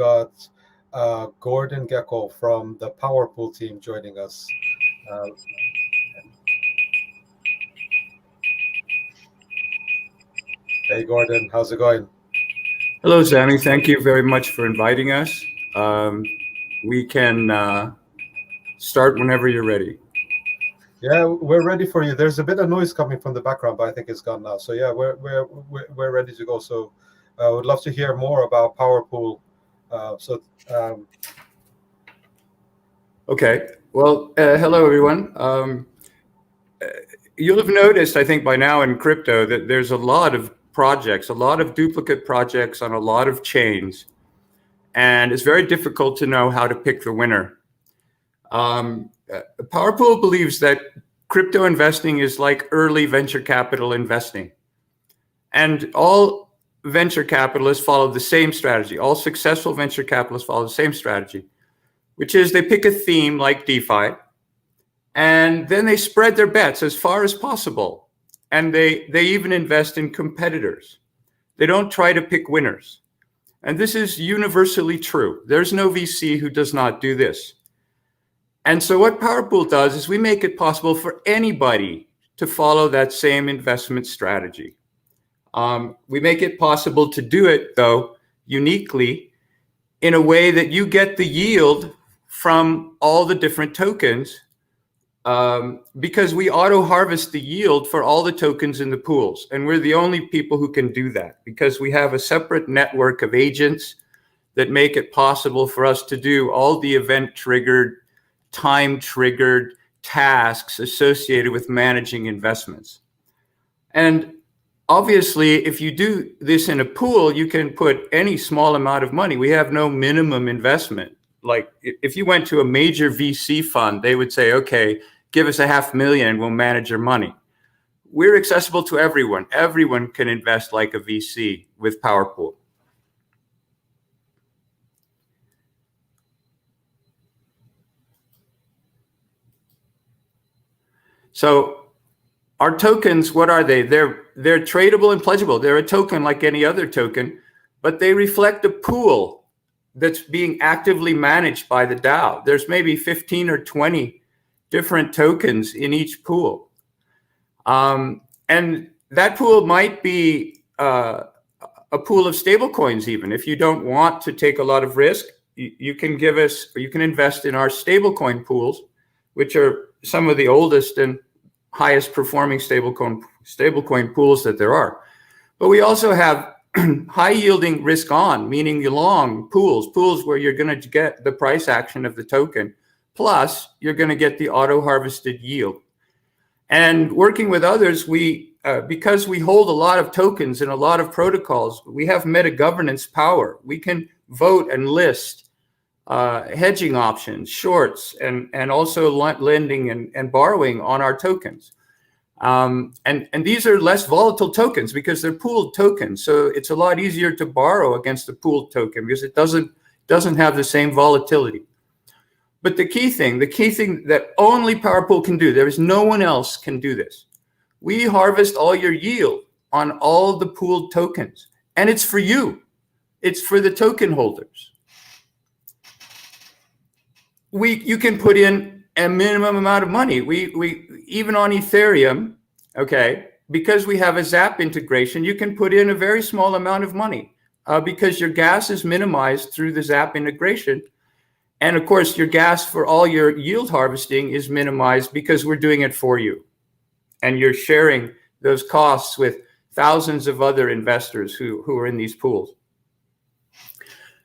got Gordon Gecko from the PowerPool team joining us. Hey, Gordon, how's it going? Hello, Sammy. Thank you very much for inviting us. We can start whenever you're ready. Yeah, we're ready for you. There's a bit of noise coming from the background, but I think it's gone now. So yeah, we're ready to go. So I would love to hear more about PowerPool. Okay. Well, hello, everyone. You'll have noticed, I think, by now in crypto that there's a lot of projects, a lot of duplicate projects on a lot of chains, and it's very difficult to know how to pick the winner. PowerPool believes that crypto investing is like early venture capital investing, and all venture capitalists follow the same strategy. All successful venture capitalists follow the same strategy, which is they pick a theme like DeFi, and then they spread their bets as far as possible. And they even invest in competitors. They don't try to pick winners. And this is universally true. There's no VC who does not do this. And so what PowerPool does is we make it possible for anybody to follow that same investment strategy. We make it possible to do it, though, uniquely in a way that you get the yield from all the different tokens, because we auto harvest the yield for all the tokens in the pools. And we're the only people who can do that because we have a separate network of agents that make it possible for us to do all the event-triggered, time-triggered tasks associated with managing investments. And obviously, if you do this in a pool, you can put any small amount of money. We have no minimum investment. Like if you went to a major VC fund, they would say, okay, give us $500,000 and we'll manage your money. We're accessible to everyone. Everyone can invest like a VC with PowerPool. So our tokens, what are they? They're tradable and pledgeable. They're a token like any other token, but they reflect a pool that's being actively managed by the DAO. There's maybe 15 or 20 different tokens in each pool. And that pool might be a pool of stable coins even. If you don't want to take a lot of risk, you can give us, or you can invest in our stablecoin pools, which are some of the oldest and highest performing stablecoin pools that there are. But we also have high yielding risk on, meaning the long pools where you're going to get the price action of the token, plus you're going to get the auto harvested yield. And working with others, because we hold a lot of tokens and a lot of protocols, we have meta governance power. We can vote and list hedging options, shorts, and also lending and borrowing on our tokens. And these are less volatile tokens because they're pooled tokens. So it's a lot easier to borrow against a pooled token because it doesn't have the same volatility. But the key thing that only PowerPool can do, there is no one else can do this. We harvest all your yield on all the pooled tokens, and it's for you. It's for the token holders. You can put in a minimum amount of money. We even on Ethereum, okay, because we have a Zap integration, you can put in a very small amount of money because your gas is minimized through the Zap integration. And of course, your gas for all your yield harvesting is minimized because we're doing it for you. And you're sharing those costs with thousands of other investors who are in these pools.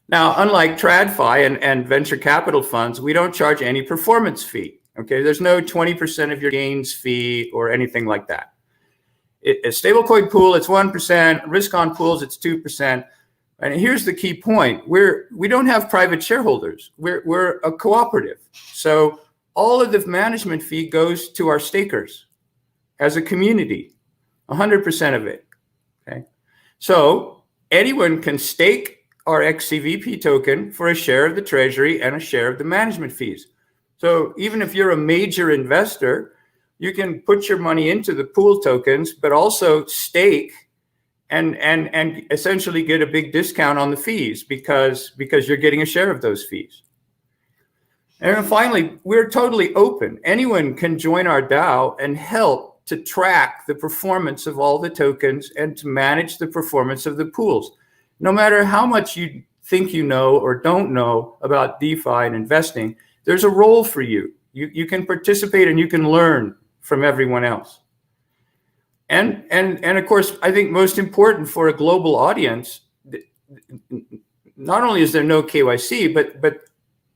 Now, unlike TradFi and venture capital funds, we don't charge any performance fee. Okay, there's no 20% of your gains fee or anything like that. A stablecoin pool, it's 1%. Risk on pools, it's 2%. And here's the key point: we don't have private shareholders. We're a cooperative. So all of the management fee goes to our stakers as a community, 100% of it. Okay, so anyone can stake our XCVP token for a share of the treasury and a share of the management fees. So even if you're a major investor, you can put your money into the pool tokens, but also stake and essentially get a big discount on the fees because you're getting a share of those fees. And then finally, we're totally open. Anyone can join our DAO and help to track the performance of all the tokens and to manage the performance of the pools. No matter how much you think you know or don't know about DeFi and investing, there's a role for you. You can participate and you can learn from everyone else. And of course, I think most important for a global audience, not only is there no KYC, but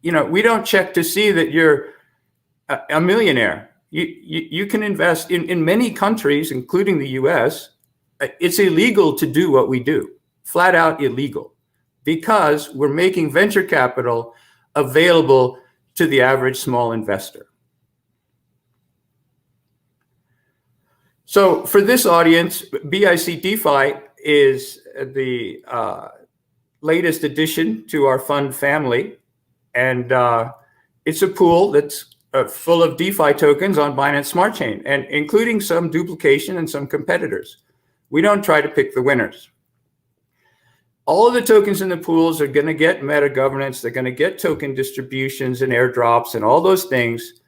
you know, we don't check to see that you're a millionaire. You can invest in many countries, including the US. It's illegal to do what we do, flat out illegal, because we're making venture capital available to the average small investor. So for this audience, BIC DeFi is the latest addition to our fund family. And it's a pool that's full of DeFi tokens on Binance Smart Chain, and including some duplication and some competitors. We don't try to pick the winners. All of the tokens in the pools are going to get meta governance. They're going to get token distributions and airdrops and all those things.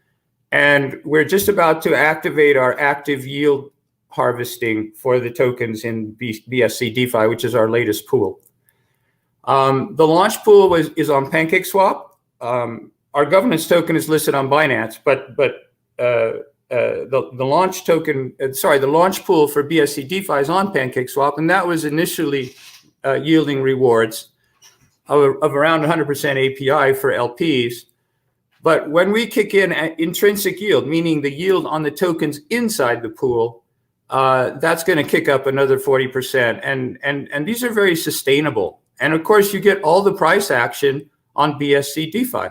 And we're just about to activate our active yield harvesting for the tokens in BSC DeFi, which is our latest pool. The launch pool is on PancakeSwap. Our governance token is listed on Binance, but the launch token, the launch pool for BSC DeFi is on PancakeSwap, and that was initially yielding rewards of around 100% API for LPs. But when we kick in intrinsic yield, meaning the yield on the tokens inside the pool, that's going to kick up another 40%, and these are very sustainable. And of course, you get all the price action on BSC DeFi.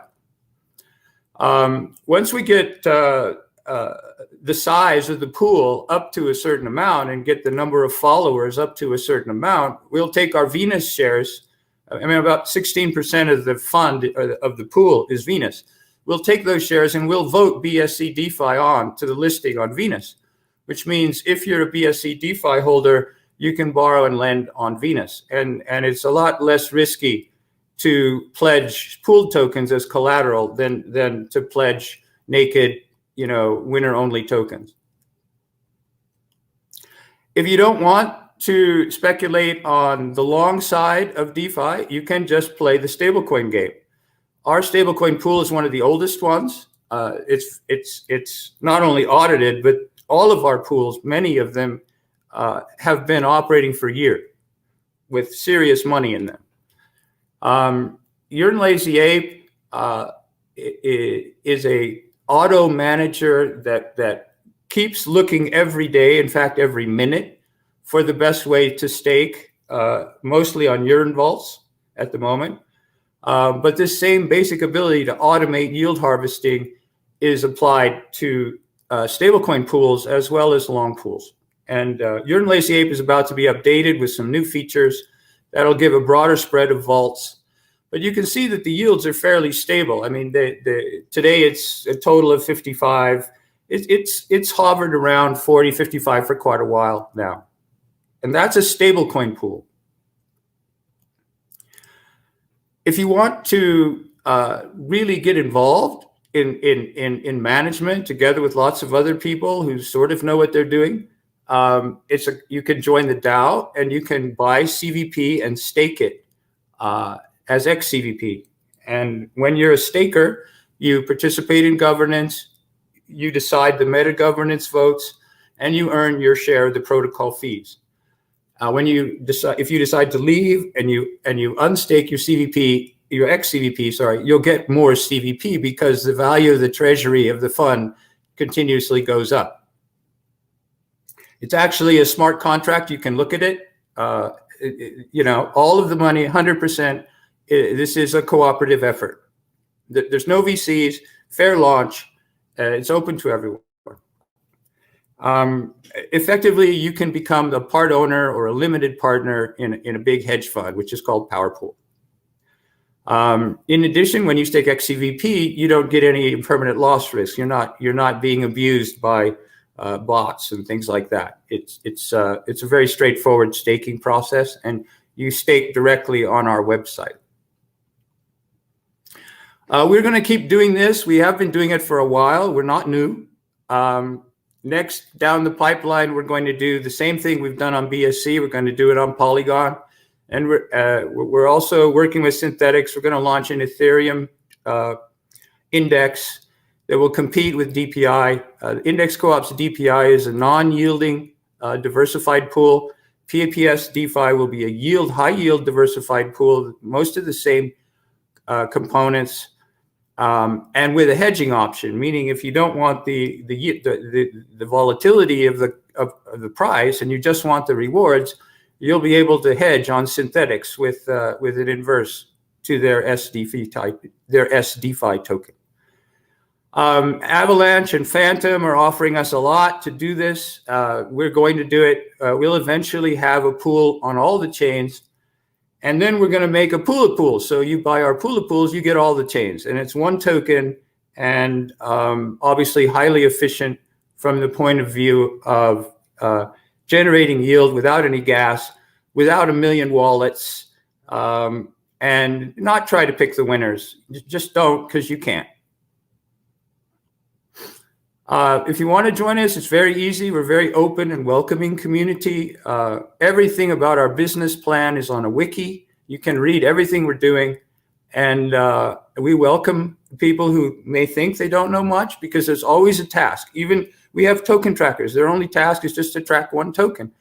Once we get the size of the pool up to a certain amount and get the number of followers up to a certain amount, we'll take our Venus shares. I mean, about 16% of the fund of the pool is Venus. We'll take those shares and we'll vote BSC DeFi on to the listing on Venus, which means if you're a BSC DeFi holder, you can borrow and lend on Venus. And it's a lot less risky to pledge pooled tokens as collateral than to pledge naked, you know, winner-only tokens. If you don't want to speculate on the long side of DeFi, you can just play the stablecoin game. Our stablecoin pool is one of the oldest ones. It's not only audited, but all of our pools, many of them, have been operating for years with serious money in them. Your Lazy Ape is a auto manager that keeps looking every day, in fact, every minute, for the best way to stake, mostly on urine vaults at the moment. But this same basic ability to automate yield harvesting is applied to stablecoin pools as well as long pools. And your Lazy Ape is about to be updated with some new features that'll give a broader spread of vaults. But you can see that the yields are fairly stable. I mean, today it's a total of 55. It's hovered around 40, 55 for quite a while now. And that's a stablecoin pool. If you want to really get involved in management together with lots of other people who sort of know what they're doing, you can join the DAO and you can buy CVP and stake it as XCVP. And when you're a staker, you participate in governance, you decide the meta governance votes, and you earn your share of the protocol fees. If you decide to leave and you unstake your XCVP, you'll get more CVP because the value of the treasury of the fund continuously goes up. It's actually a smart contract. You can look at it. You know, all of the money, 100%. This is a cooperative effort. There's no VCs, fair launch. It's open to everyone. Effectively, you can become the part owner or a limited partner in a big hedge fund, which is called PowerPool. In addition, when you stake XCVP, you don't get any permanent loss risk. You're not being abused by bots and things like that. It's a very straightforward staking process, and you stake directly on our website. We're going to keep doing this. We have been doing it for a while. We're not new. Next down the pipeline, we're going to do the same thing we've done on BSC. We're going to do it on Polygon. And we're also working with synthetics. We're going to launch an Ethereum index that will compete with DPI. Index Co-op's DPI is a non-yielding diversified pool. PAPS DeFi will be a high yield diversified pool, most of the same components, and with a hedging option, meaning if you don't want the volatility of the price and you just want the rewards, you'll be able to hedge on synthetics with an inverse to their SDeFi token. Avalanche and Phantom are offering us a lot to do this. We're going to do it. We'll eventually have a pool on all the chains, and then we're going to make a pool of pools. So you buy our pool of pools, you get all the chains, and it's one token, and obviously highly efficient from the point of view of generating yield without any gas, without a million wallets, and not try to pick the winners. Just don't, because you can't. If you want to join us, it's very easy. We're a very open and welcoming community. Everything about our business plan is on a wiki. You can read everything we're doing. And we welcome people who may think they don't know much, because there's always a task. Even we have token trackers. Their only task is just to track one token,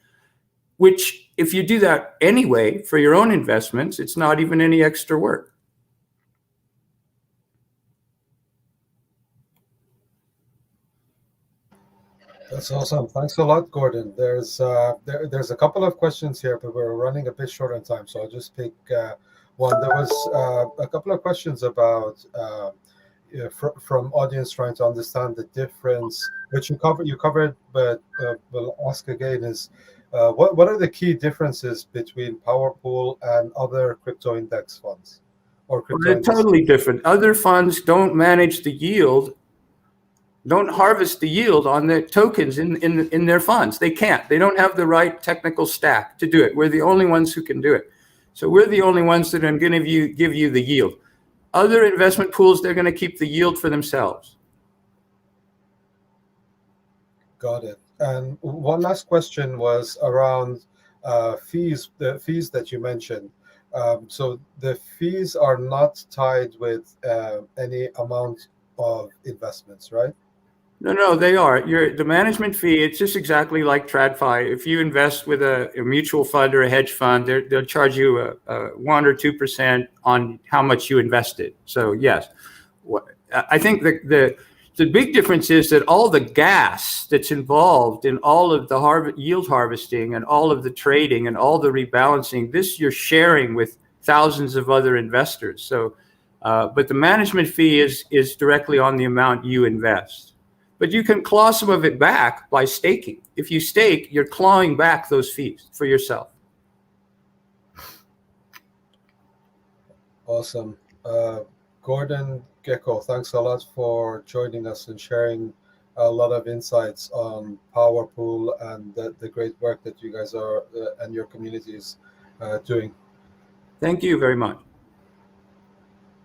which if you do that anyway for your own investments, it's not even any extra work. That's awesome. Thanks a lot, Gordon. There's a couple of questions here, but we're running a bit short on time, so I'll just pick one. There was a couple of questions about from audience trying to understand the difference, which you covered, but we'll ask again is what are the key differences between PowerPool and other crypto index funds or crypto? They're totally different. Other funds don't manage the yield. Don't harvest the yield on the tokens in their funds. They can't. They don't have the right technical stack to do it. We're the only ones who can do it. So we're the only ones that are going to give you the yield. Other investment pools, they're going to keep the yield for themselves. Got it. And one last question was around fees, the fees that you mentioned. So the fees are not tied with any amount of investments, right? No, they are. The management fee, it's just exactly like TradFi. If you invest with a mutual fund or a hedge fund, they'll charge you a 1 or 2% on how much you invested. So yes, I think the big difference is that all the gas that's involved in all of the yield harvesting and all of the trading and all the rebalancing, this you're sharing with thousands of other investors. So, but the management fee is directly on the amount you invest. But you can claw some of it back by staking. If you stake, you're clawing back those fees for yourself. Awesome. Gordon Gecko, thanks a lot for joining us and sharing a lot of insights on PowerPool and the great work that you guys are and your community is doing. Thank you very much.